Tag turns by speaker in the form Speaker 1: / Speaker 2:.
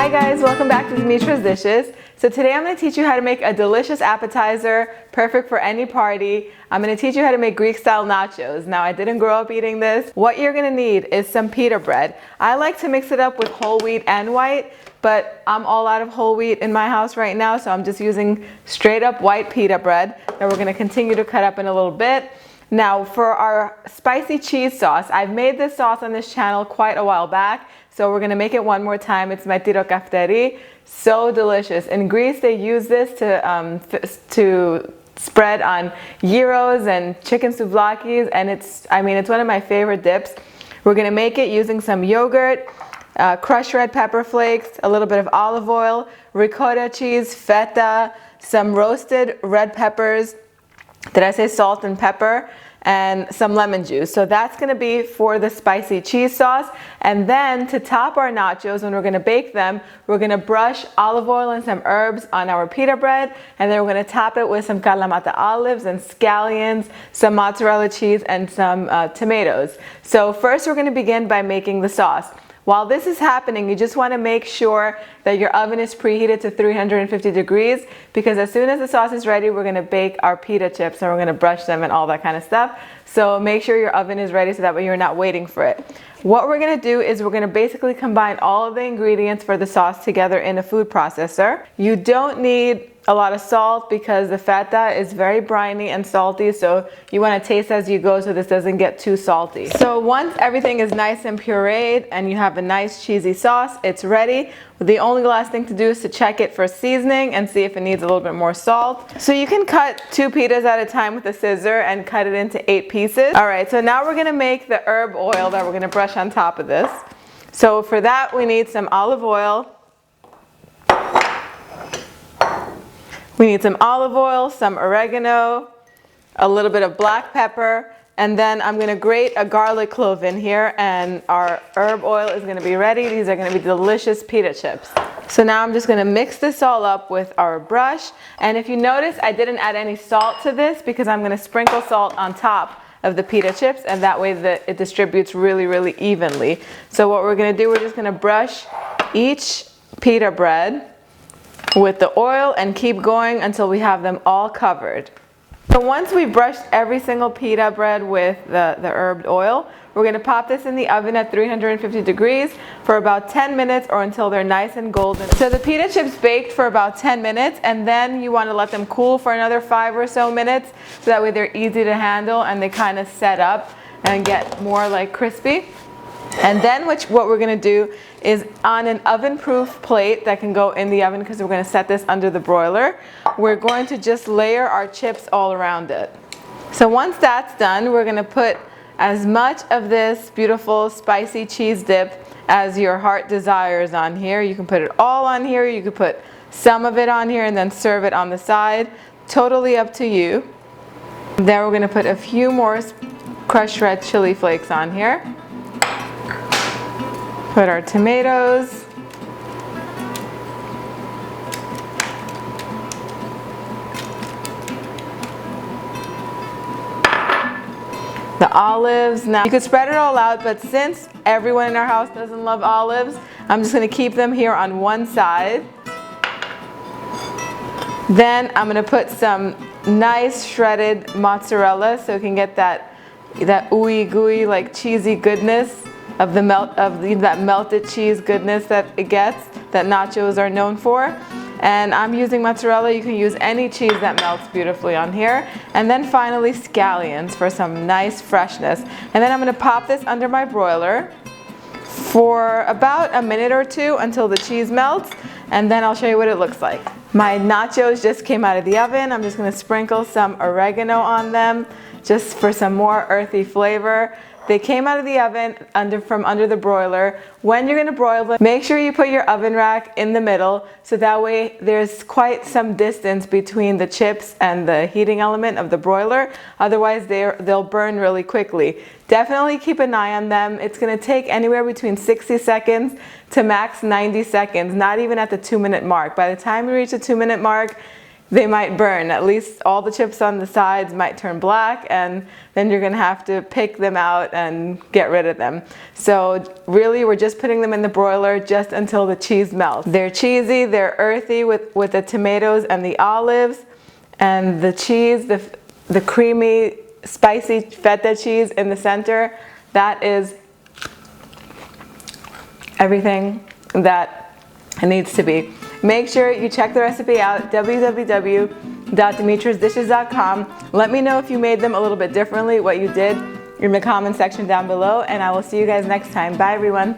Speaker 1: Hi guys, welcome back to Dimitra's Dishes. So today I'm going to teach you how to make a delicious appetizer, perfect for any party. I'm going to teach you how to make Greek style nachos. Now I didn't grow up eating this. What you're going to need is some pita bread. I like to mix it up with whole wheat and white, but I'm all out of whole wheat in my house right now, so I'm just using straight up white pita bread that we're going to continue to cut up in a little bit. Now for our spicy cheese sauce, I've made this sauce on this channel quite a while back, so we're gonna make it one more time. It's metiro kafteri, so delicious. In Greece, they use this to spread on gyros and chicken souvlakis, and it's one of my favorite dips. We're gonna make it using some yogurt, crushed red pepper flakes, a little bit of olive oil, ricotta cheese, feta, some roasted red peppers. Did I say salt and pepper? And some lemon juice. So that's gonna be for the spicy cheese sauce. And then to top our nachos, when we're gonna bake them, we're gonna brush olive oil and some herbs on our pita bread. And then we're gonna top it with some Kalamata olives and scallions, some mozzarella cheese, and some tomatoes. So first we're gonna begin by making the sauce. While this is happening, you just want to make sure that your oven is preheated to 350 degrees, because as soon as the sauce is ready, we're going to bake our pita chips and we're going to brush them and all that kind of stuff. So make sure your oven is ready so that way you're not waiting for it. What we're going to do is we're going to basically combine all of the ingredients for the sauce together in a food processor. You don't need a lot of salt because the feta is very briny and salty, so you want to taste as you go so this doesn't get too salty. So once everything is nice and pureed and you have a nice cheesy sauce, it's ready. The only last thing to do is to check it for seasoning and see if it needs a little bit more salt. So you can cut 2 pitas at a time with a scissor and cut it into 8 pieces. All right, so now we're gonna make the herb oil that we're gonna brush on top of this. So for that we need some olive oil. We need some olive oil, some oregano, a little bit of black pepper, and then I'm going to grate a garlic clove in here, and our herb oil is going to be ready. These are going to be delicious pita chips. So now I'm just going to mix this all up with our brush, and if you notice, I didn't add any salt to this because I'm going to sprinkle salt on top of the pita chips, and that way it distributes really, really evenly. So what we're going to do, we're just going to brush each pita bread with the oil and keep going until we have them all covered. So once we've brushed every single pita bread with the herbed oil, we're going to pop this in the oven at 350 degrees for about 10 minutes or until they're nice and golden. So the pita chips baked for about 10 minutes, and then you want to let them cool for another 5 or so minutes so that way they're easy to handle and they kind of set up and get more like crispy. And then what we're going to do is on an oven-proof plate that can go in the oven, because we're going to set this under the broiler, we're going to just layer our chips all around it. So once that's done, we're going to put as much of this beautiful spicy cheese dip as your heart desires on here. You can put it all on here, you could put some of it on here and then serve it on the side. Totally up to you. Then we're going to put a few more crushed red chili flakes on here. Put our tomatoes. The olives. Now you could spread it all out, but since everyone in our house doesn't love olives, I'm just going to keep them here on one side. Then I'm going to put some nice shredded mozzarella so you can get that ooey gooey, like cheesy goodness of that melted cheese goodness that it gets, that nachos are known for. And I'm using mozzarella. You can use any cheese that melts beautifully on here. And then finally scallions for some nice freshness. And then I'm going to pop this under my broiler for about a minute or two until the cheese melts, and then I'll show you what it looks like. My nachos just came out of the oven. I'm just going to sprinkle some oregano on them just for some more earthy flavor. They came out of the oven from under the broiler. When you're going to broil them, make sure you put your oven rack in the middle so that way there's quite some distance between the chips and the heating element of the broiler. Otherwise they'll burn really quickly. Definitely keep an eye on them. It's going to take anywhere between 60 seconds to max 90 seconds, not even at the 2-minute mark. By the time you reach the 2-minute mark, they might burn. At least all the chips on the sides might turn black, and then you're gonna have to pick them out and get rid of them. So really, we're just putting them in the broiler just until the cheese melts. They're cheesy, they're earthy with the tomatoes and the olives, and the cheese, the creamy, spicy feta cheese in the center. That is everything that it needs to be. Make sure you check the recipe out, www.dimitrasdishes.com. Let me know if you made them a little bit differently, what you did in the comment section down below, and I will see you guys next time. Bye everyone.